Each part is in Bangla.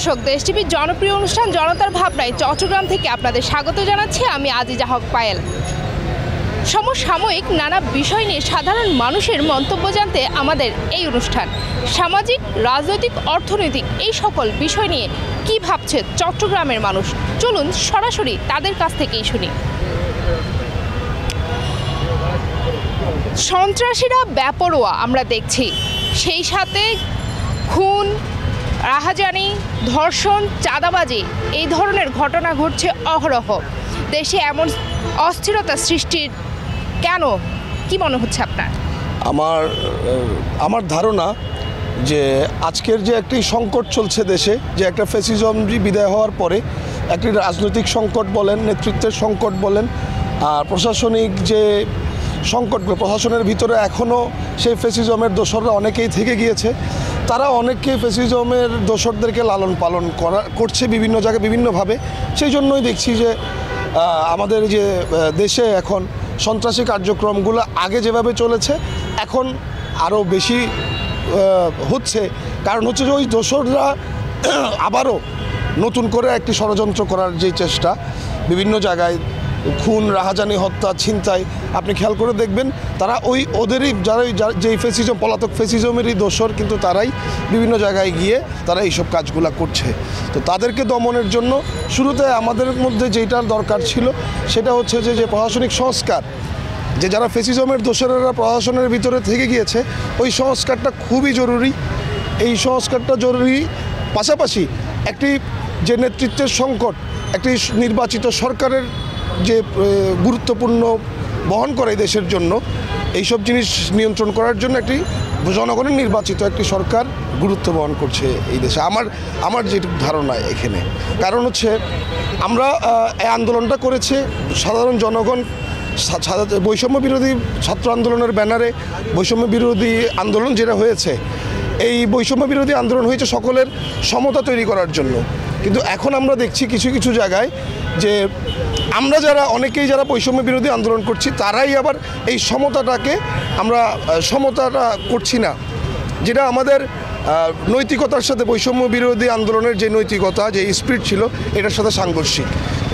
দর্শক, দেশ টিভির জনপ্রিয় অনুষ্ঠান জনতার ভাবনায় চট্টগ্রাম থেকে আপনাদের স্বাগত জানাচ্ছি আমি আজিজা হক পায়েল। সমসাময়িক নানা বিষয় নিয়ে সাধারণ মানুষের মন্তব্য জানতে আমাদের এই অনুষ্ঠান। সামাজিক, রাজনৈতিক, অর্থনৈতিক এই সকল বিষয় নিয়ে কি ভাবছে চট্টগ্রামের মানুষ, চলুন সরাসরি তাদের কাছ থেকেই শুনি। সন্ত্রাসীরা বেপরোয়া আমরা দেখছি, সেই সাথে খুন, রাহাজানি, ধর্ষণ, চাঁদাবাজি এই ধরনের ঘটনা ঘটছে অহরহ। দেশে এমন অস্থিরতা সৃষ্টির কেন, কি মনে হচ্ছে আপনার? আমার ধারণা যে আজকের যে একটি সংকট চলছে দেশে, যে একটা ফ্যাসিজম বিদায় হওয়ার পরে একটি রাজনৈতিক সংকট বলেন, নেতৃত্বের সংকট বলেন, আর প্রশাসনিক যে সংকট, প্রশাসনের ভিতরে এখনও সেই ফ্যাসিজমের দোসররা অনেকেই থেকে গিয়েছে। তারা অনেকেই ফ্যাসিজমের দোসরদেরকে লালন পালন করছে বিভিন্ন জায়গায় বিভিন্নভাবে। সেই জন্যই দেখছি যে আমাদের যে দেশে এখন সন্ত্রাসী কার্যক্রমগুলো আগে যেভাবে চলেছে এখন আরও বেশি হচ্ছে। কারণ হচ্ছে যে ওই দোসররা আবারও নতুন করে একটি ষড়যন্ত্র করার যে চেষ্টা, বিভিন্ন জায়গায় খুন, রাহাজানি, হত্যা, ছিনতাই, আপনি খেয়াল করে দেখবেন তারা ওদেরই যেই ফ্যাসিজম, পলাতক ফ্যাসিজমেরই দোসর, কিন্তু তারাই বিভিন্ন জায়গায় গিয়ে তারা এইসব কাজগুলো করছে। তো তাদেরকে দমনের জন্য শুরুতে আমাদের মধ্যে যেটার দরকার ছিল সেটা হচ্ছে যে প্রশাসনিক সংস্কার, যে যারা ফ্যাসিজমের দোসরেরা প্রশাসনের ভিতরে থেকে গিয়েছে ওই সংস্কারটা খুবই জরুরি। এই সংস্কারটা জরুরি, পাশাপাশি একটি যে নেতৃত্বের সংকট, একটি নির্বাচিত সরকারের যে গুরুত্বপূর্ণ বহন করে দেশের জন্য, এইসব জিনিস নিয়ন্ত্রণ করার জন্য একটি জনগণের নির্বাচিত একটি সরকার গুরুত্ব বহন করছে এই দেশে। আমার যে ধারণা এখানে, কারণ হচ্ছে আমরা এই আন্দোলনটা করেছে সাধারণ জনগণ, বৈষম্য বিরোধী ছাত্র আন্দোলনের ব্যানারে বৈষম্য বিরোধী আন্দোলন যেটা হয়েছে, এই বৈষম্য বিরোধী আন্দোলন হয়েছে সকলের সমতা তৈরি করার জন্য। কিন্তু এখন আমরা দেখছি কিছু কিছু জায়গায় যে আমরা অনেকেই যারা বৈষম্য বিরোধী আন্দোলন করছি তারাই আবার এই সমতাটা করছি না, যেটা আমাদের নৈতিকতার সাথে, বৈষম্য বিরোধী আন্দোলনের যে নৈতিকতা, যে স্পিরিট ছিল, এটার সাথে সাংঘর্ষিক।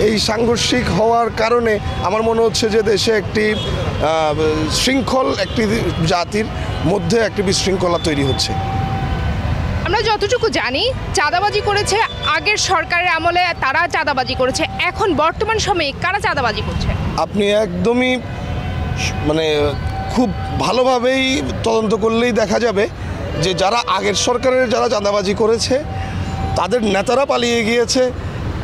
এই সাংঘর্ষিক হওয়ার কারণে আমার মনে হচ্ছে যে দেশে একটি শৃঙ্খল একটি জাতির মধ্যে একটি বিশৃঙ্খলা তৈরি হচ্ছে। আমরা যতটুকু জানি চাঁদাবাজি করেছে আগের সরকারের আমলে, তারা চাঁদাবাজি করেছে। এখন বর্তমান সময়ে কারা চাঁদাবাজি করছে? আপনি একদমই খুব ভালোভাবেই তদন্ত করলেই দেখা যাবে যে যারা আগের সরকারের যারা চাঁদাবাজি করেছে তাদের নেতারা পালিয়ে গিয়েছে,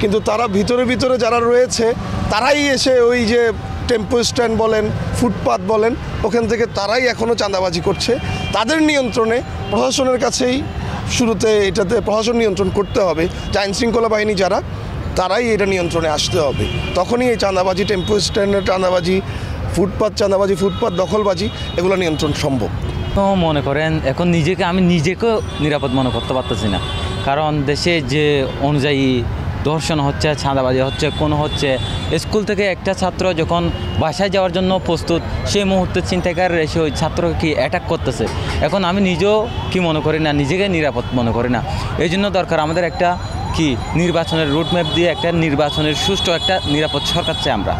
কিন্তু তারা ভিতরে যারা রয়েছে তারাই এসে ওই যে টেম্পো স্ট্যান্ড বলেন, ফুটপাত বলেন, ওখান থেকে তারাই এখনও চাঁদাবাজি করছে। তাদের নিয়ন্ত্রণে প্রশাসনের কাছেই শুরুতে এটাতে প্রশাসন নিয়ন্ত্রণ করতে হবে, যে আইনশৃঙ্খলা বাহিনী যারা, তারাই এটা নিয়ন্ত্রণে আসতে হবে। তখনই এই চাঁদাবাজি, টেম্পো স্ট্যান্ডের চাঁদাবাজি, ফুটপাত চাঁদাবাজি, ফুটপাত দখলবাজি, এগুলো নিয়ন্ত্রণ সম্ভব। তো মনে করেন এখন আমি নিজেকেও নিরাপদ মনে করতে পারতেছি না, কারণ দেশে যে অনুযায়ী ধর্ষণ হচ্ছে, চাঁদাবাজি হচ্ছে, কোনো হচ্ছে, স্কুল থেকে একটা ছাত্র যখন বাসায় যাওয়ার জন্য প্রস্তুত, সেই মুহূর্তে ছিনতাইকার এসে ওই ছাত্রকে কি অ্যাটাক করতেছে। এখন আমি নিজেও কি মনে করি না, নিজেকে নিরাপদ মনে করি না। এই জন্য দরকার আমাদের একটা নির্বাচনের রুটম্যাপ দিয়ে একটা নির্বাচনের সুষ্ঠু একটা নিরাপদ সরকার চাই আমরা।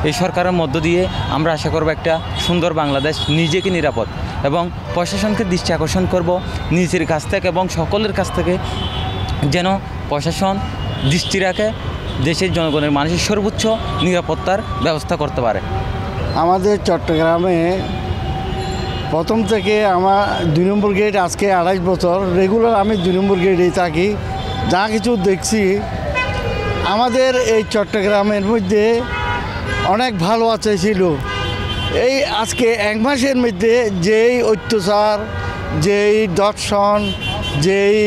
এই সরকারের মধ্য দিয়ে আমরা আশা করব একটা সুন্দর বাংলাদেশ, নিজেকে নিরাপদ, এবং প্রশাসনকে দৃষ্টি আকর্ষণ করব নিজের কাছ থেকে এবং সকলের কাছ থেকে, যেন প্রশাসন দৃষ্টি রাখে দেশের জনগণের মানুষের সর্বোচ্চ নিরাপত্তার ব্যবস্থা করতে পারে। আমাদের চট্টগ্রামে প্রথম থেকে আমার 2 নম্বর গেট, আজকে 28 বছর রেগুলার আমি 2 নম্বর গেটেই থাকি। যা কিছু দেখছি আমাদের এই চট্টগ্রামের মধ্যে অনেক ভালো আছে ছিল। এই আজকে 1 মাসের মধ্যে যেই অত্যাচার, যেই দর্শন, যেই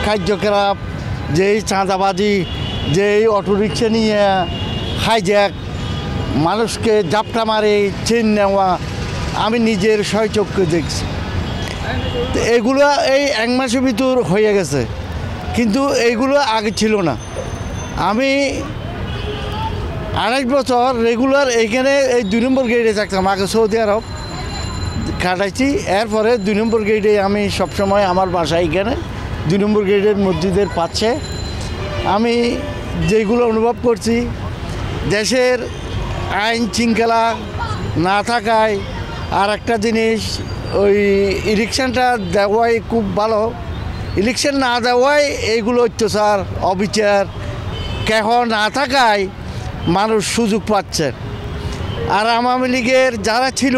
কার্যকলাপ, যেই চাঁদাবাজি, যেই অটোরিক্সা নিয়ে হাইজ্যাক, মানুষকে জাপটা মারে চেন নেওয়া, আমি নিজের স্বচক্ষে দেখছি। এগুলো এই 1 মাসের ভিতর হয়ে গেছে, কিন্তু এইগুলো আগে ছিল না। আমি 28 বছর রেগুলার এইখানে এই 2 নম্বর গেটে থাকতাম, আগে সৌদি আরব কাটাইছি। এরপরে 2 নম্বর গেটে আমি সবসময় আমার বাসা এইখানে 2 নম্বর গ্রেডের মসজিদের পাচ্ছে। আমি যেগুলো অনুভব করছি, দেশের আইন শৃঙ্খলা না থাকায়, আর একটা জিনিস ওই ইলেকশনটা দেওয়াই খুব ভালো, ইলেকশন না দেওয়াই এইগুলো অত্যাচার অবিচার কেহ না থাকায় মানুষ সুযোগ পাচ্ছে। আর আওয়ামী লীগের যারা ছিল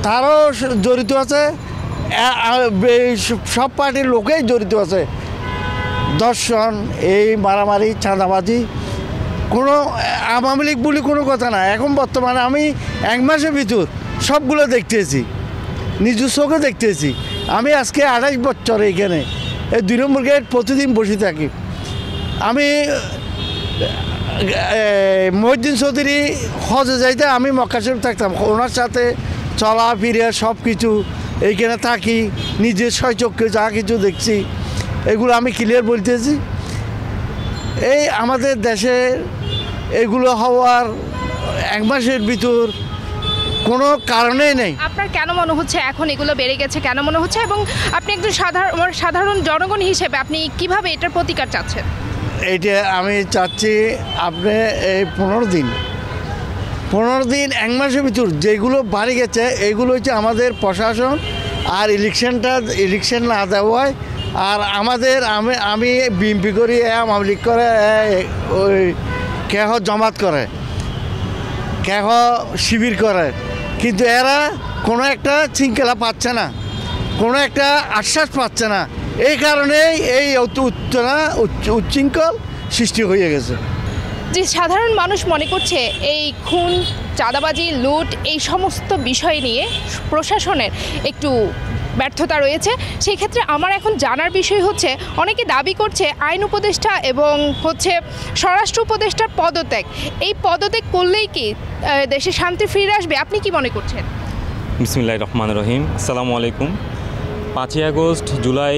তারাও জড়িত আছে, সব পার্টির লোকেই জড়িত আছে। দর্শন, এই মারামারি, চাঁদাবাজি, কোনো আওয়ামী লীগ বলে কোনো কথা না। এখন বর্তমানে আমি 1 মাসের ভিতর সবগুলো দেখতেছি, নিজের চোখে দেখতেছি। আমি আজকে 28 বছর এইখানে এই 2 নম্বর গেট প্রতিদিন বসে থাকি। আমি মহিউদ্দিন চৌধুরী হজে যাইতে আমি মক্কা শরীফ থাকতাম, ওনার সাথে চলা ফিরে সব কিছু এইখানে থাকি, নিজের স্বচক্ষে যা কিছু দেখছি এগুলো আমি ক্লিয়ার বলতেছি। এই আমাদের দেশে এগুলো হওয়ার 1 মাসের ভিতর কোনো কারণেই নেই। আপনার কেন মনে হচ্ছে এখন এগুলো বেড়ে গেছে, কেন মনে হচ্ছে, এবং আপনি একজন সাধারণ জনগণ হিসেবে আপনি কিভাবে এটার প্রতিকার চাচ্ছেন? এইটা আমি চাচ্ছি আপনি এই 15 দিন 1 মাসের ভিতর যেগুলো বাড়ি গেছে এগুলো হচ্ছে আমাদের প্রশাসন আর ইলেকশন না দেওয়ায়। আর আমাদের আমি বিএনপি করি, আওয়ামী লীগ করে, ওই কেহ জমাত করে, কেহ শিবির করে, কিন্তু এরা কোনো একটা শৃঙ্খলা পাচ্ছে না, কোনো একটা আশ্বাস পাচ্ছে না। এই কারণেই এই উচ্ছৃঙ্খল সৃষ্টি হয়ে গেছে। যে সাধারণ মানুষ মনে করছে এই খুন, চাঁদাবাজি, লুট, এই সমস্ত বিষয় নিয়ে প্রশাসনের একটু ব্যর্থতা রয়েছে। সেই ক্ষেত্রে আমার এখন জানার বিষয় হচ্ছে, অনেকে দাবি করছে আইন উপদেষ্টা এবং স্বরাষ্ট্র উপদেষ্টার পদত্যাগ, এই পদত্যাগ করলেই কি দেশে শান্তি ফিরে আসবে? আপনি কি মনে করছেন? বিসমিল্লাহির রহমানির রহিম। আসসালামু আলাইকুম। 5ই আগস্ট জুলাই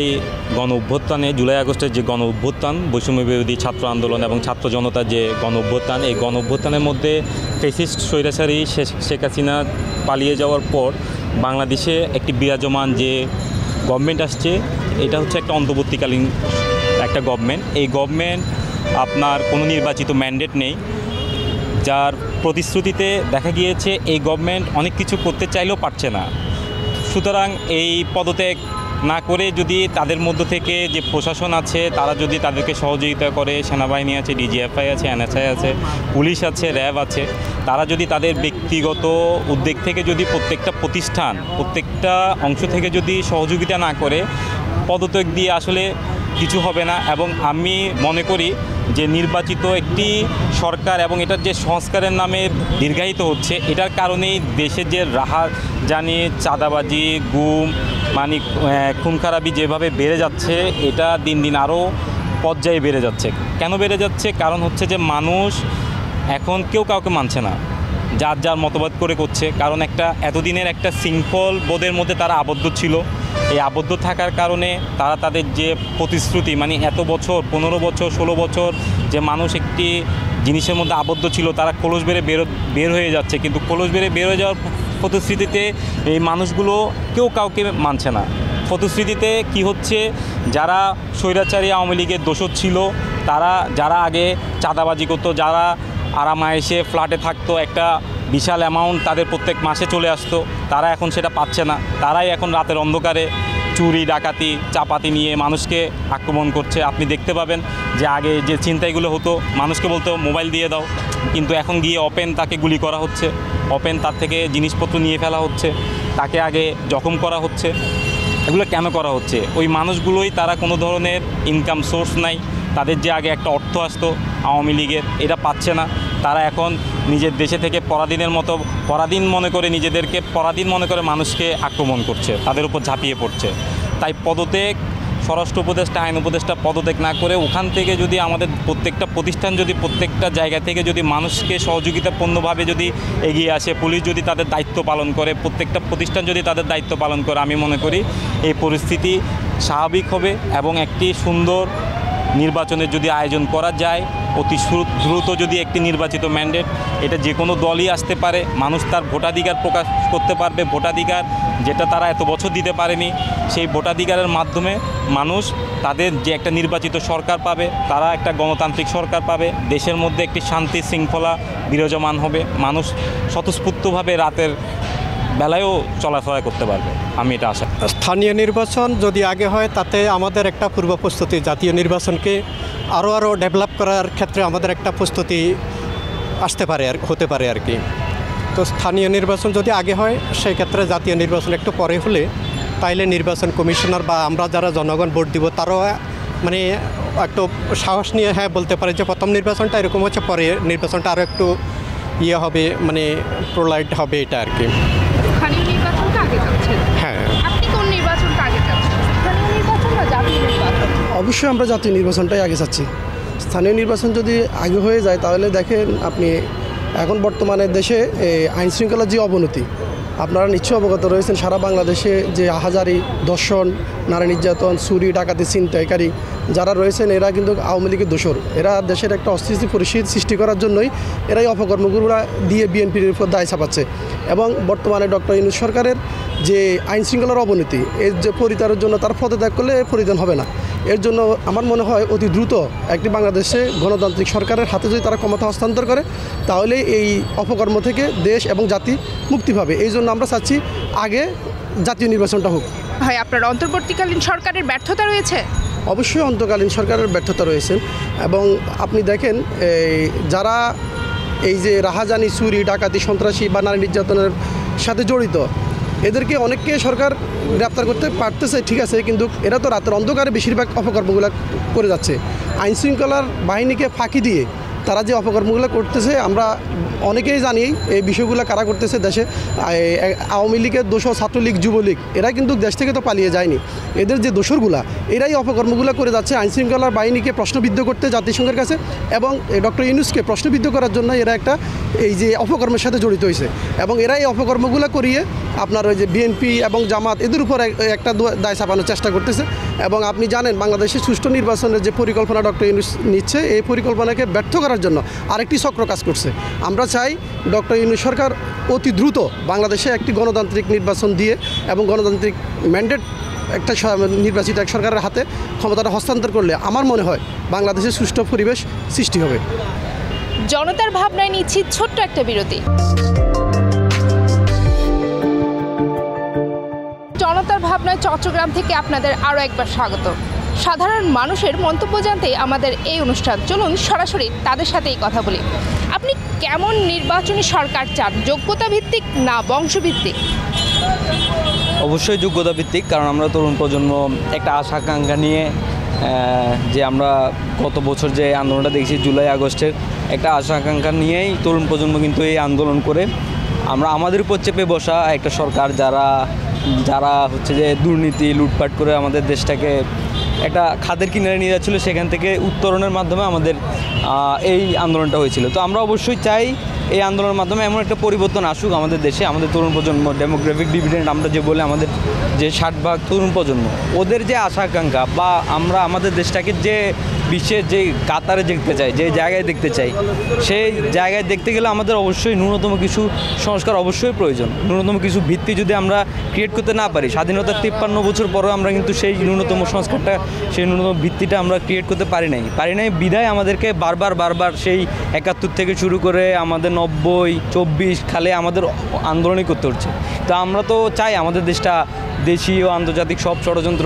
আগস্টের যে গণ অভ্যুত্থান, বৈষম্য বিরোধী ছাত্র আন্দোলন এবং ছাত্র জনতার যে গণ অভ্যুত্থান, এই গণ অভ্যুত্থানের মধ্যে ফ্যাসিস্ট স্বৈরাচারী শেখ হাসিনা পালিয়ে যাওয়ার পর বাংলাদেশে একটি বিরাজমান যে গভর্নমেন্ট আসছে, এটা হচ্ছে একটা অন্তর্বর্তীকালীন একটা গভর্নমেন্ট। এই গভর্নমেন্ট আপনার কোনো নির্বাচিত ম্যান্ডেট নেই, যার প্রতিশ্রুতিতে দেখা গিয়েছে এই গভর্নমেন্ট অনেক কিছু করতে চাইলেও পারছে না। সুতরাং এই পদত্যাগ না করে যদি তাদের মধ্য থেকে যে প্রশাসন আছে তারা যদি তাদেরকে সহযোগিতা করে, সেনাবাহিনী আছে, ডিজিএফআই আছে, এনএসআই আছে, পুলিশ আছে, র্যাব আছে, তারা যদি তাদের ব্যক্তিগত উদ্যোগ থেকে যদি প্রত্যেকটা অংশ থেকে যদি সহযোগিতা না করে, পদত্যাগ দিয়ে আসলে কিছু হবে না। এবং আমি মনে করি যে নির্বাচিত একটি সরকার এবং এটার যে সংস্কারের নামে দীর্ঘায়িত হচ্ছে, এটার কারণেই দেশের যে রাহাজানি, চাঁদাবাজি, গুম, খুন খারাপি যেভাবে বেড়ে যাচ্ছে, এটা দিন দিন আরও পর্যায়ে বেড়ে যাচ্ছে। কেন বেড়ে যাচ্ছে? কারণ হচ্ছে যে মানুষ এখন কেউ কাউকে মানছে না, যার মতবাদ করে করছে। কারণ এতদিনের একটা শৃঙ্খল বোধের মধ্যে তারা আবদ্ধ ছিল। এই আবদ্ধ থাকার কারণে তারা তাদের যে প্রতিশ্রুতি, এত বছর, 15 বছর, 16 বছর যে মানুষ একটি জিনিসের মধ্যে আবদ্ধ ছিল, তারা কলস বেড়ে বের হয়ে যাচ্ছে। কিন্তু কলস বেড়ে বের হয়ে যাওয়ার প্রতিশ্রুতিতে এই মানুষগুলো কেউ কাউকে মানছে না। প্রতিশ্রুতিতে কি হচ্ছে, যারা স্বৈরাচারী আওয়ামী লীগের দোষর ছিল, যারা আগে চাঁদাবাজি করতো, যারা আরামায়েশে ফ্ল্যাটে থাকতো, একটা বিশাল অ্যামাউন্ট তাদের প্রত্যেক মাসে চলে আসতো, তারা এখন সেটা পাচ্ছে না। তারাই এখন রাতের অন্ধকারে চুরি, ডাকাতি, চাপাতি নিয়ে মানুষকে আক্রমণ করছে। আপনি দেখতে পাবেন যে আগে যে ছিনতাইগুলো হতো, মানুষকে বলতো মোবাইল দিয়ে দাও, কিন্তু এখন গিয়ে ওপেন তাকে গুলি করা হচ্ছে, ওপেন তার থেকে জিনিসপত্র নিয়ে ফেলা হচ্ছে, তাকে আগে জখম করা হচ্ছে। এগুলো কেন করা হচ্ছে? ওই মানুষগুলোই, তারা কোনো ধরনের ইনকাম সোর্স নাই, তাদের যে আগে একটা অর্থ আসতো আওয়ামী লীগের, এটা পাচ্ছে না। তারা এখন নিজের দেশে থেকে পরাধীন মনে করে, নিজেদেরকে পরাধীন মনে করে মানুষকে আক্রমণ করছে, তাদের উপর ঝাঁপিয়ে পড়ছে। তাই পদত্যাগ, স্বরাষ্ট্র উপদেষ্টা, আইন উপদেষ্টা পদত্যাগ না করে ওখান থেকে যদি আমাদের প্রত্যেকটা প্রতিষ্ঠান, যদি প্রত্যেকটা জায়গা থেকে যদি মানুষকে সহযোগিতাপূর্ণভাবে যদি এগিয়ে আসে, পুলিশ যদি তাদের দায়িত্ব পালন করে, প্রত্যেকটা প্রতিষ্ঠান যদি তাদের দায়িত্ব পালন করে, আমি মনে করি এই পরিস্থিতি স্বাভাবিক হবে এবং একটি সুন্দর নির্বাচনের যদি আয়োজন করা যায়, অতি দ্রুত যদি একটি নির্বাচিত ম্যান্ডেট, এটা যে কোনো দলই আসতে পারে, মানুষ তার ভোটাধিকার প্রকাশ করতে পারবে, ভোটাধিকার যেটা তারা এত বছর দিতে পারেনি। সেই ভোটাধিকারের মাধ্যমে মানুষ তাদের যে একটা নির্বাচিত সরকার পাবে, তারা একটা গণতান্ত্রিক সরকার পাবে, দেশের মধ্যে একটি শান্তি শৃঙ্খলা বিরাজমান হবে, মানুষ স্বতঃস্ফূর্তভাবে রাতের বেলায়ও চলাফেরা করতে পারবে, আমি এটা আশা করি। স্থানীয় নির্বাচন যদি আগে হয় তাতে আমাদের একটা পূর্ব প্রস্তুতি, জাতীয় নির্বাচনকে আরও ডেভেলপ করার ক্ষেত্রে আমাদের একটা প্রস্তুতি আসতে পারে আর হতে পারে আর কি। তো স্থানীয় নির্বাচন যদি আগে হয় সেই ক্ষেত্রে জাতীয় নির্বাচন একটু পরে হলে তাইলে নির্বাচন কমিশনার বা আমরা যারা জনগণ ভোট দিব তারাও মানে একটু সাহস নিয়ে হ্যাঁ বলতে পারে যে প্রথম নির্বাচনটা এরকম হচ্ছে, পরে নির্বাচনটা আরও একটু ইয়ে হবে, মানে প্রোলাইট হবে এটা আর কি। স্থানীয় নির্বাচনটা আগে যাচ্ছেন, হ্যাঁ, আপনি কোন নির্বাচনটা আগে যাচ্ছেন, স্থানীয় নির্বাচন বা জাতীয় নির্বাচন? অবশ্যই আমরা জাতীয় নির্বাচনটাই আগে চাচ্ছি। স্থানীয় নির্বাচন যদি আগে হয়ে যায় তাহলে দেখেন আপনি এখন বর্তমানে দেশে আইন শৃঙ্খলার যে অবনতি আপনারা নিশ্চয় অবগত রয়েছেন। সারা বাংলাদেশে যে আহাজারি, দর্শন, নারী নির্যাতন, চুরি, ডাকাতি, ছিনতাইকারী যারা রয়েছেন এরা কিন্তু আওয়ামী লীগের দোসর। এরা দেশের একটা অস্থিতিশীল পরিস্থিতি সৃষ্টি করার জন্যই এরাই অপকর্মগুলো দিয়ে বিএনপির উপর দায় চাপাচ্ছে। এবং বর্তমানে ডক্টর ইউনূস সরকারের যে আইন শৃঙ্খলার অবনতি, এর যে পরিত্রাণের জন্য তার পদত্যাগ করলে পরিত্রাণ হবে না। এর জন্য আমার মনে হয় অতি দ্রুত একটি বাংলাদেশে গণতান্ত্রিক সরকারের হাতে যদি তারা ক্ষমতা হস্তান্তর করে তাহলে এই অপকর্ম থেকে দেশ এবং জাতি মুক্তি পাবে। এই জন্য আমরা চাচ্ছি আগে জাতীয় নির্বাচনটা হোক। হয় আপনার অন্তর্বর্তীকালীন সরকারের ব্যর্থতা রয়েছে? অবশ্যই অন্তর্কালীন সরকারের ব্যর্থতা রয়েছে। এবং আপনি দেখেন যারা এই যে রাহাজানি, চুরি, ডাকাতি, সন্ত্রাসী বা নারী নির্যাতনের সাথে জড়িত এদেরকে অনেককে সরকার গ্রেপ্তার করতে পারতেছে, ঠিক আছে, কিন্তু এরা তো রাতের অন্ধকারে বেশিরভাগ অপকর্মগুলো করে যাচ্ছে। আইনশৃঙ্খলার বাহিনীকে ফাঁকি দিয়ে তারা যে অপকর্মগুলো করতেছে আমরা অনেকেই জানি এই বিষয়গুলো কারা করতেছে। দেশে আওয়ামী লীগের দোষর, ছাত্রলীগ, যুবলীগ এরা কিন্তু দেশ থেকে তো পালিয়ে যায়নি। এদের যে দোসরগুলা এরাই অপকর্মগুলো করে যাচ্ছে আইনশৃঙ্খলার বাহিনীকে প্রশ্নবিদ্ধ করতে জাতিসংঘের কাছে, এবং ডক্টর ইউনূসকে প্রশ্নবিদ্ধ করার জন্য এরা একটা এই যে অপকর্মের সাথে জড়িত হয়েছে। এবং এরা এই অপকর্মগুলো করিয়ে আপনার ওই যে বিএনপি এবং জামাত এদের উপর একটা দায় চাপানোর চেষ্টা করতেছে। এবং আপনি জানেন বাংলাদেশে সুষ্ঠু নির্বাচনের যে পরিকল্পনা ডক্টর ইউনূস নিচ্ছে, এই পরিকল্পনাকে ব্যর্থ করার জন্য আরেকটি চক্র কাজ করছে। আমরা চাই ডক্টর ইউনূস সরকার অতি দ্রুত বাংলাদেশে একটি গণতান্ত্রিক নির্বাচন দিয়ে এবং গণতান্ত্রিক ম্যান্ডেট একটা নির্বাচিত এক সরকারের হাতে ক্ষমতাটা হস্তান্তর করলে আমার মনে হয় বাংলাদেশে সুষ্ঠু পরিবেশ সৃষ্টি হবে। জনতার ভাবনায় নিচ্ছি ছোট্ট একটা বিরতি। জনতার ভাবনায় চট্টগ্রাম থেকে আপনাদের আরও একবার স্বাগত। সাধারণ মানুষের মন্তব্য জানতে আমাদের এই অনুষ্ঠান, চলুন সরাসরি তাদের সাথেই কথা বলি। আপনি কেমন নির্বাচনী সরকার চান, যোগ্যতা ভিত্তিক না বংশভিত্তিক? অবশ্যই যোগ্যতা ভিত্তিক, কারণ আমরা তরুণ প্রজন্ম একটা আশা আকাঙ্ক্ষা নিয়ে যে আমরা গত বছর যে আন্দোলনটা দেখেছি জুলাই আগস্টের, একটা আশা আকাঙ্ক্ষা নিয়েই তরুণ প্রজন্ম কিন্তু এই আন্দোলন করে আমরা আমাদের উপর চেপে বসা একটা সরকার যারা হচ্ছে যে দুর্নীতি, লুটপাট করে আমাদের দেশটাকে একটা খাদের কিনারে নিয়ে যাচ্ছিলো, সেখান থেকে উত্তরণের মাধ্যমে আমাদের এই আন্দোলনটা হয়েছিল। তো আমরা অবশ্যই চাই এই আন্দোলনের মাধ্যমে এমন একটা পরিবর্তন আসুক আমাদের দেশে। আমাদের তরুণ প্রজন্ম, ডেমোগ্রাফিক ডিভিডেন্ড আমরা যে বলে, আমাদের যে 60% তরুণ প্রজন্ম, ওদের যে আশা আকাঙ্ক্ষা বা আমরা আমাদের দেশটাকে যে বিশ্বের যে কাতারে দেখতে চাই, যে জায়গায় দেখতে চাই, সেই জায়গায় দেখতে গেলে আমাদের অবশ্যই ন্যূনতম কিছু সংস্কার অবশ্যই প্রয়োজন। ন্যূনতম কিছু ভিত্তি যদি আমরা ক্রিয়েট করতে না পারি, স্বাধীনতার 53 বছর পরেও আমরা কিন্তু সেই ন্যূনতম সংস্কারটা, সেই ন্যূনতম ভিত্তিটা আমরা ক্রিয়েট করতে পারি নাই বিধায় আমাদেরকে বারবার সেই 71 থেকে শুরু করে আমাদের 90, 24 খালে আমাদের আন্দোলনই করতে হচ্ছে। তো আমরা তো চাই আমাদের দেশটা দেশীয় ও আন্তর্জাতিক সব ষড়যন্ত্র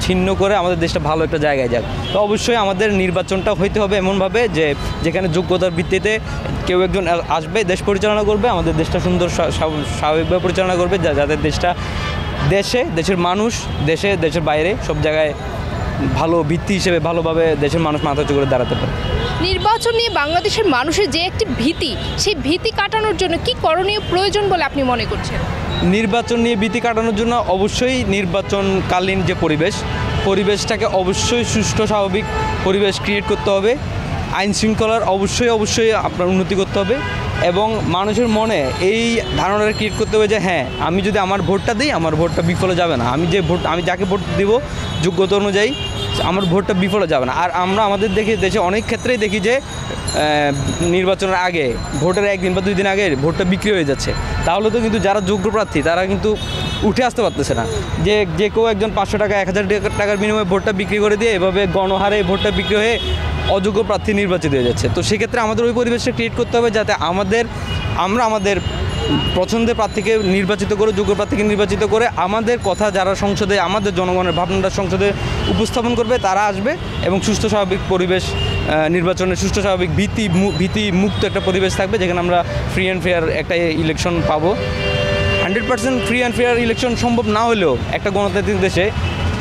ছিন্ন করে আমাদের দেশটা ভালো একটা জায়গায় যাক। তো অবশ্যই আমাদের নির্বাচনটা হইতে হবে এমনভাবে যে যেখানে যোগ্যতার ভিত্তিতে কেউ একজন আসবে, দেশ পরিচালনা করবে, আমাদের দেশটা সুন্দর স্বাভাবিকভাবে পরিচালনা করবে, যাদের দেশটা দেশের মানুষ দেশের বাইরে সব জায়গায় ভালো ভিত্তি হিসেবে ভালোভাবে দেশের মানুষ মাথা উঁচু করে দাঁড়াতে পারে। নির্বাচন নিয়ে বাংলাদেশের মানুষের যে একটি ভীতি, সেই ভীতি কাটানোর জন্য কি করণীয় প্রয়োজন বলে আপনি মনে করছেন? নির্বাচন নিয়ে ভীতি কাটানোর জন্য অবশ্যই নির্বাচনকালীন যে পরিবেশটাকে অবশ্যই সুষ্ঠু স্বাভাবিক পরিবেশ ক্রিয়েট করতে হবে। আইন শৃঙ্খলার অবশ্যই আপনার উন্নতি করতে হবে এবং মানুষের মনে এই ধারণাটা ক্রিয়েট করতে হবে যে হ্যাঁ, আমি যদি আমার ভোটটা দিই, আমার ভোটটা বিফলে যাবে না। আমি যাকে ভোট দিব যোগ্যতা অনুযায়ী আমার ভোটটা বিফলে যাবে না। আর আমরা আমাদের দেশে অনেক ক্ষেত্রেই দেখি যে নির্বাচনের আগে ভোটের একদিন বা 2 দিন আগে ভোটটা বিক্রি হয়ে যাচ্ছে। তাহলে তো কিন্তু যারা যোগ্য প্রার্থী তারা কিন্তু উঠে আসতে পারতেছে না। যে কেউ একজন 500 টাকা 1000 টাকার বিনিময়ে ভোটটা বিক্রি করে দিয়ে এভাবে গণহারে ভোটটা বিক্রি হয়ে অযোগ্য প্রার্থী নির্বাচিত হয়ে যাচ্ছে। তো সেক্ষেত্রে আমাদের ওই পরিবেশটা ক্রিয়েট করতে হবে যাতে আমরা আমাদের পছন্দের প্রার্থীকে নির্বাচিত করে, যোগ্য প্রার্থীকে নির্বাচিত করে আমাদের কথা যারা সংসদে, আমাদের জনগণের ভাবনাটা সংসদে উপস্থাপন করবে তারা আসবে এবং সুষ্ঠু স্বাভাবিক পরিবেশ, নির্বাচনের সুষ্ঠু স্বাভাবিক ভীতি মুক্ত একটা পরিবেশ থাকবে যেখানে আমরা ফ্রি অ্যান্ড ফেয়ার একটা ইলেকশন পাবো। 100% ফ্রি অ্যান্ড ফেয়ার ইলেকশন সম্ভব না হলেও একটা গণতান্ত্রিক দেশে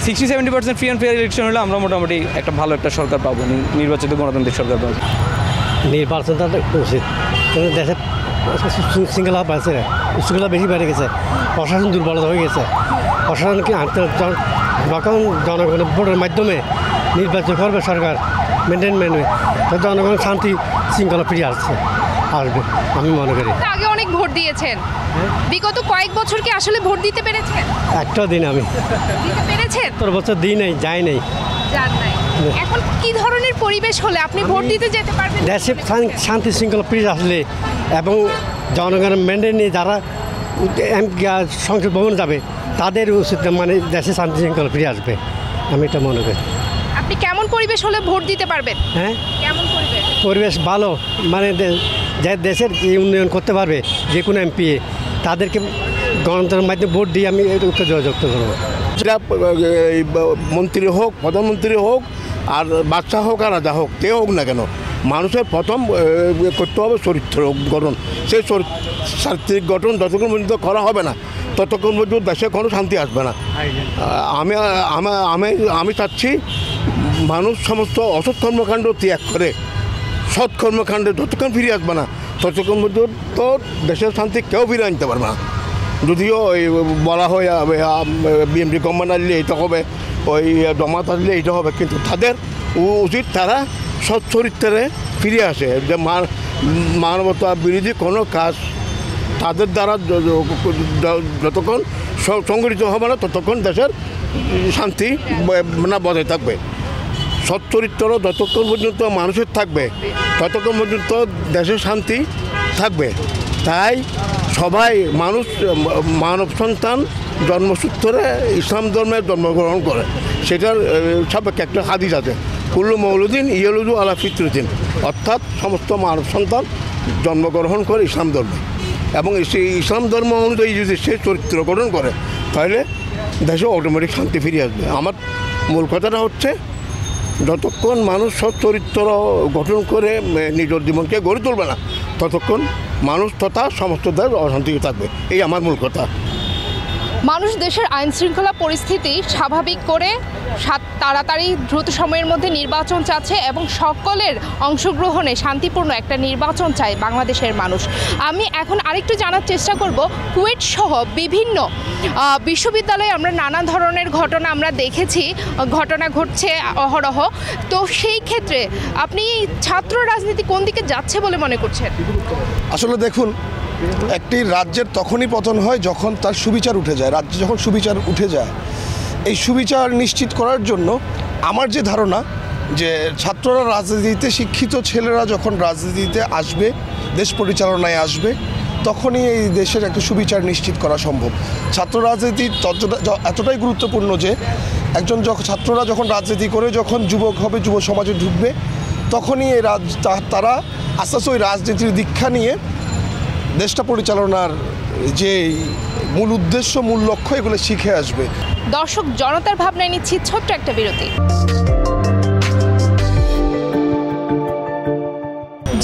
60-70% ফ্রি অ্যান্ড ফেয়ার ইলেকশন হলে আমরা মোটামুটি একটা ভালো একটা সরকার পাবো, নির্বাচিত গণতান্ত্রিক সরকার পাবো। নির্বাচনটা উচিত, কিন্তু দেশে শৃঙ্খলা বাড়ছে, শৃঙ্খলা বেশি বেড়ে গেছে, প্রশাসন দুর্বলতা হয়ে গেছে। প্রশাসনকে যখন জনগণের ভোটের মাধ্যমে নির্বাচন করবে সরকার মেনটেন তো জনগণ শান্তি শৃঙ্খলা ফিরে আসবে আমি মনে করি। আগে অনেক ভোট দিয়েছেন, বিগত কয়েক বছর কি আসলে ভোট দিতে পেরেছেন? একটা দিন আমি দিতে পেরেছেন? 70 বছর দিই নাই, যাই নাই। এখন কি ধরনের পরিবেশ হলে আপনি ভোট দিতে যেতে পারবেন? দেশে শান্তি শৃঙ্খলা ফিরে আসলে এবং জনগণের মেনটেন নিয়ে যারা সংসদ ভবন যাবে তাদের উচিত মানে দেশে শান্তি শৃঙ্খলা ফিরে আসবে, আমি এটা মনে করি। আপনি কেমন পরিবেশ হলে ভোট দিতে পারবেন? হ্যাঁ, কেমন পরিবেশ ভালো, মানে যে দেশের উন্নয়ন করতে পারবে যে কোনো এমপি তাদেরকে গণতন্ত্রের মাধ্যমে ভোট দিয়ে আমি যোগাযোগ করবো। সেটা মন্ত্রী হোক, প্রধানমন্ত্রী হোক, আর বাচ্চা হোক আর রাজা হোক, কে হোক না কেন, মানুষের প্রথম করতে হবে চরিত্র গঠন। সেই চারিত্রিক গঠন যতক্ষণ পর্যন্ত করা হবে না ততক্ষণ পর্যন্ত দেশে কোনো শান্তি আসবে না। আমি চাচ্ছি মানুষ সমস্ত অসৎ কর্মকাণ্ড ত্যাগ করে সৎ কর্মকাণ্ডে যতক্ষণ ফিরে আসবে না ততক্ষণ পর্যন্ত দেশের শান্তি কেউ ফিরে আনতে পারবে না। যদিও ওই বলা হয় বিএনপি গভর্নমেন্ট আসলে এইটা হবে, ওই জমাত আসলে এইটা হবে, কিন্তু তাদের উচিত তারা সৎ চরিত্রে ফিরে আসে, যে মানবতা বিরোধী কোনো কাজ তাদের দ্বারা যতক্ষণ সংগঠিত হবে না ততক্ষণ দেশের শান্তি না বজায় থাকবে। সৎ চরিত্র যতক্ষণ পর্যন্ত মানুষের থাকবে ততক্ষণ পর্যন্ত দেশের শান্তি থাকবে। তাই সবাই মানব সন্তান জন্মসূত্রে ইসলাম ধর্মে জন্মগ্রহণ করে, সেটার সাপেক্ষে একটা হাদিস আছে, কুল্লু মৌলুদ্দিন ইয়েলুদু আলা ফিতরুদ্দিন, অর্থাৎ সমস্ত মানব সন্তান জন্মগ্রহণ করে ইসলাম ধর্মে, এবং সেই ইসলাম ধর্ম অনুযায়ী যদি সে চরিত্র গঠন করে তাহলে দেশে অটোমেটিক শান্তি ফিরে আসবে। আমার মূল কথাটা হচ্ছে যতক্ষণ মানুষ সৎ চরিত্র গঠন করে নিজের জীবনকে গড়ে তুলবে না ততক্ষণ মানুষ তথা সমস্ত দেশ অশান্তি থাকবে, এই আমার মূল কথা। মানুষ দেশের আইন শৃঙ্খলা পরিস্থিতি স্বাভাবিক করে তাড়াতাড়ি দ্রুত সময়ের মধ্যে নির্বাচন চাচ্ছে এবং সকলের অংশগ্রহণে শান্তিপূর্ণ একটা নির্বাচন চায় বাংলাদেশের মানুষ। আমি এখন আরেকটু জানার চেষ্টা করব, কুয়েট সহ বিভিন্ন বিশ্ববিদ্যালয়ে আমরা নানা ধরনের ঘটনা আমরা দেখেছি, ঘটনা ঘটছে অহরহ। তো সেই ক্ষেত্রে আপনি ছাত্র রাজনীতি কোন দিকে যাচ্ছে বলে মনে করছেন? আসলে দেখুন, একটি রাজ্যের তখনই পতন হয় যখন তার সুবিচার উঠে যায়। রাজ্যে যখন সুবিচার উঠে যায়, এই সুবিচার নিশ্চিত করার জন্য আমার যে ধারণা যে ছাত্ররা রাজনীতিতে, শিক্ষিত ছেলেরা যখন রাজনীতিতে আসবে, দেশ পরিচালনায় আসবে, তখনই এই দেশের একটা সুবিচার নিশ্চিত করা সম্ভব। ছাত্র রাজনীতি এতটাই গুরুত্বপূর্ণ যে ছাত্ররা যখন রাজনীতি করে, যখন যুবক হবে, যুব সমাজে ঢুকবে, তখনই তারা আস্তে আস্তে ওই রাজনীতির দীক্ষা নিয়ে দেশটা পরিচালনার যে মূল উদ্দেশ্য, মূল লক্ষ্য, এগুলো শিখে আসবে। দর্শক, জনতার ভাবনায় নিচ্ছি ছোট্ট একটা বিরতি।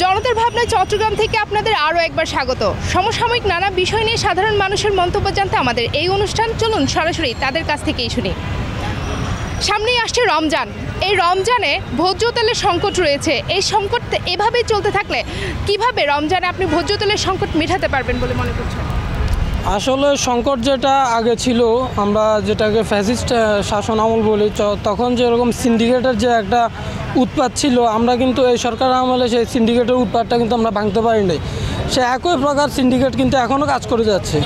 জনতার ভাবনায় চট্টগ্রাম থেকে আপনাদের আরও একবার স্বাগত। সমসাময়িক নানা বিষয় নিয়ে সাধারণ মানুষের মন্তব্য জানতে আমাদের এই অনুষ্ঠান, চলুন সরাসরি তাদের কাছ থেকেই শুনি। সামনেই আসছে রমজান। এই রমজানে ভোজ্য তেলের সংকট রয়েছে। এই সংকট এভাবেই চলতে থাকলে কিভাবে রমজানে আপনি ভোজ্য তেলের সংকট মেটাতে পারবেন বলে মনে করছেন? আসলে সংকট যেটা আগে ছিল, আমরা যেটাকে ফ্যাসিস্ট শাসন আমল বলি, তখন যেরকম সিন্ডিকেটের যে একটা উৎপাত ছিল, আমরা কিন্তু এই সরকার আমলে সেই সিন্ডিকেটের উৎপাতটা কিন্তু আমরা ভাঙতে পারিনি। সে একই প্রকার সিন্ডিকেট কিন্তু এখনও কাজ করে যাচ্ছে।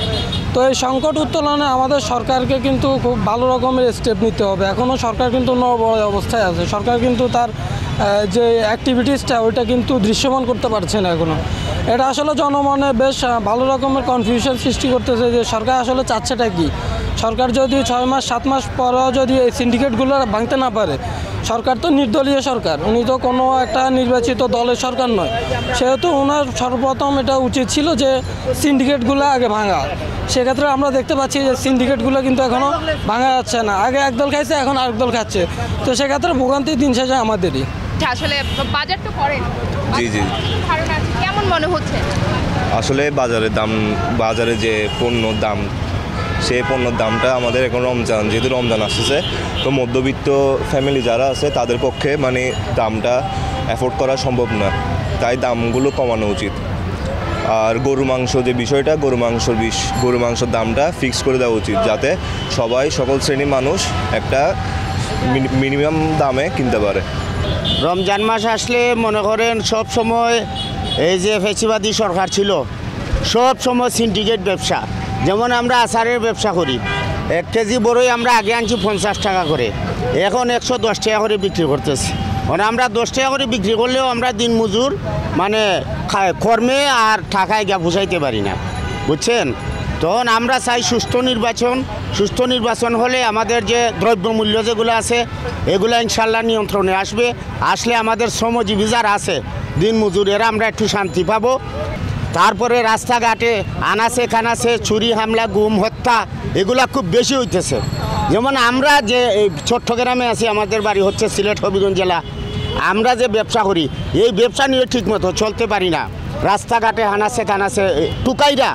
তো এই সংকট উত্তোলনে আমাদের সরকারকে কিন্তু খুব ভালো রকমের স্টেপ নিতে হবে। এখনও সরকার কিন্তু নড়বড়ে অবস্থায় আছে। সরকার কিন্তু তার যে অ্যাক্টিভিটিসটা ওইটা কিন্তু দৃশ্যমান করতে পারছে না এখনও। এটা আসলে জনমনে বেশ ভালো রকমের কনফিউশন সৃষ্টি করতেছে যে সরকার আসলে চাচ্ছেটা কি। সরকার যদি 6 মাস 7 মাস পরেও যদি এই সিন্ডিকেটগুলো ভাঙতে না পারে, সরকার তো নির্দলীয় সরকার, উনি তো কোনো একটা নির্বাচিত দলের সরকার নয়, সেহেতু ওনার সর্বপ্রথম এটা উচিত ছিল যে সিন্ডিকেটগুলো আগে ভাঙা। সেক্ষেত্রে আমরা দেখতে পাচ্ছি যে সিন্ডিকেটগুলো কিন্তু এখনও ভাঙা যাচ্ছে না। আগে একদল খাইছে, এখন আরেক দল খাচ্ছে। তো সেক্ষেত্রে ভোগান্তির দিন শেষে আমাদেরই। আসলে বাজার তো করেন, জি জি ধারণা আছে কেমন মনে হচ্ছে? আসলে বাজারে যে পণ্যর দাম, সেই পণ্যর দামটা আমাদের এখন রমজান, যেহেতু রমজান আসতেছে, তো মধ্যবিত্ত ফ্যামিলি যারা আছে তাদের পক্ষে মানে দামটা অ্যাফোর্ড করা সম্ভব না, তাই দামগুলো কমানো উচিত। আর গরু মাংস যে বিষয়টা, গরু মাংসের দামটা ফিক্স করে দেওয়া উচিত, যাতে সকল শ্রেণীর মানুষ একটা মিনিমাম দামে কিনতে পারে। রমজান মাস আসলে মনে করেন সব সময় এই যে ফেসিবাদী সরকার ছিল, সব সময় সিন্ডিকেট ব্যবসা। যেমন আমরা আচারের ব্যবসা করি, 1 কেজি বড়ই আমরা আগে আনছি 50 টাকা করে, এখন 110 টাকা করে বিক্রি করতেছি। মানে আমরা 10 টাকা করে বিক্রি করলেও আমরা দিন মজুর মানে কর্মে আর টাকায় গা বুঝাইতে পারি না, বুঝছেন। তখন আমরা চাই সুস্থ নির্বাচন হলে আমাদের যে দ্রব্যমূল্য যেগুলো আছে এগুলো ইনশাল্লাহ নিয়ন্ত্রণে আসলে আমাদের শ্রমজীবী যারা আছে দিন মজুরেরা আমরা একটু শান্তি পাবো। তারপরে রাস্তাঘাটে আনাচে কানাচে চুরি হামলা গুম হত্যা এগুলা খুব বেশি হইতেছে। যেমন আমরা যে চট্টগ্রামে আছি, আমাদের বাড়ি হচ্ছে সিলেট হবিগঞ্জ জেলা, আমরা যে ব্যবসা করি এই ব্যবসা নিয়ে ঠিকমতো চলতে পারি না। রাস্তাঘাটে আনাচে কানাচে টুকাইরা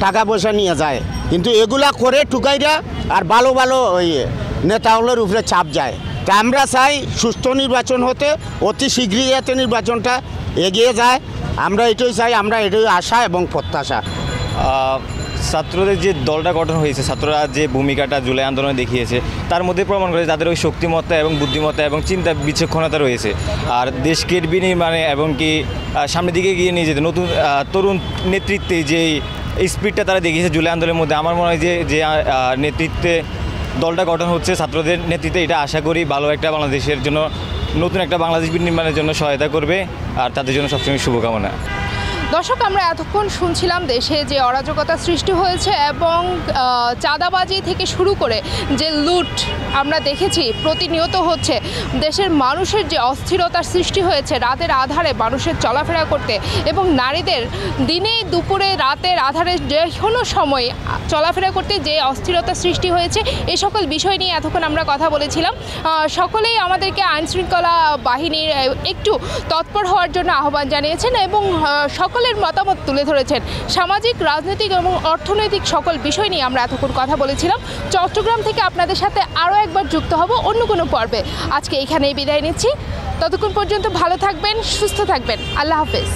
টাকা পয়সা নিয়ে যায়, কিন্তু এগুলা করে টুকাইরা আর ভালো ভালো ওই নেতাগুলোর উপরে চাপ যায়। তা আমরা চাই সুস্থ নির্বাচন হতে অতি শীঘ্রই এতে নির্বাচনটা এগিয়ে যায়। আমরা এটাই চাই, আমরা এটাই আশা এবং প্রত্যাশা। ছাত্রদের যে দলটা গঠন হয়েছে, ছাত্ররা যে ভূমিকাটা জুলাই আন্দোলনে দেখিয়েছে, তার মধ্যে প্রমাণ করে তাদের ওই শক্তিমত্তা এবং বুদ্ধিমত্তা এবং চিন্তা বিচক্ষণতা রয়েছে। আর দেশকে বিনির্মাণে এবং কি সামনের দিকে এগিয়ে নিয়ে যেতে নতুন তরুণ নেতৃত্বে যে স্পিডটা তারা দেখিয়েছে জুলাই আন্দোলনের মধ্যে, আমার মনে হয় যে নেতৃত্বে দলটা গঠন হচ্ছে ছাত্রদের নেতৃত্বে, এটা আশা করি ভালো একটা বাংলাদেশের জন্য, নতুন একটা বাংলাদেশ বিনির্মাণের জন্য সহায়তা করবে। আর তাদের জন্য সবসময় শুভকামনা। দর্শক, আমরা এতক্ষণ শুনছিলাম দেশে যে অরাজকতা সৃষ্টি হয়েছে এবং চাঁদাবাজি থেকে শুরু করে যে লুট আমরা দেখেছি প্রতিনিয়ত হচ্ছে, দেশের মানুষের যে অস্থিরতার সৃষ্টি হয়েছে রাতের আধারে মানুষের চলাফেরা করতে, এবং নারীদের দিনে দুপুরে রাতের আধারে যে কোনো সময় চলাফেরা করতে যে অস্থিরতা সৃষ্টি হয়েছে, এই সকল বিষয় নিয়ে এতক্ষণ আমরা কথা বলেছিলাম। সকলেই আমাদেরকে আইনশৃঙ্খলা বাহিনীর একটু তৎপর হওয়ার জন্য আহ্বান জানিয়েছেন এবং সকলের মতামত তুলে ধরেছেন। সামাজিক, রাজনৈতিক এবং অর্থনৈতিক সকল বিষয় নিয়ে আমরা এতক্ষণ কথা বলেছিলাম। চট্টগ্রাম থেকে আপনাদের সাথে আরও একবার যুক্ত হব অন্য কোনো পর্বে। আজকে এখানেই বিদায় নিচ্ছি। ততক্ষণ পর্যন্ত ভালো থাকবেন, সুস্থ থাকবেন। আল্লাহ হাফেজ।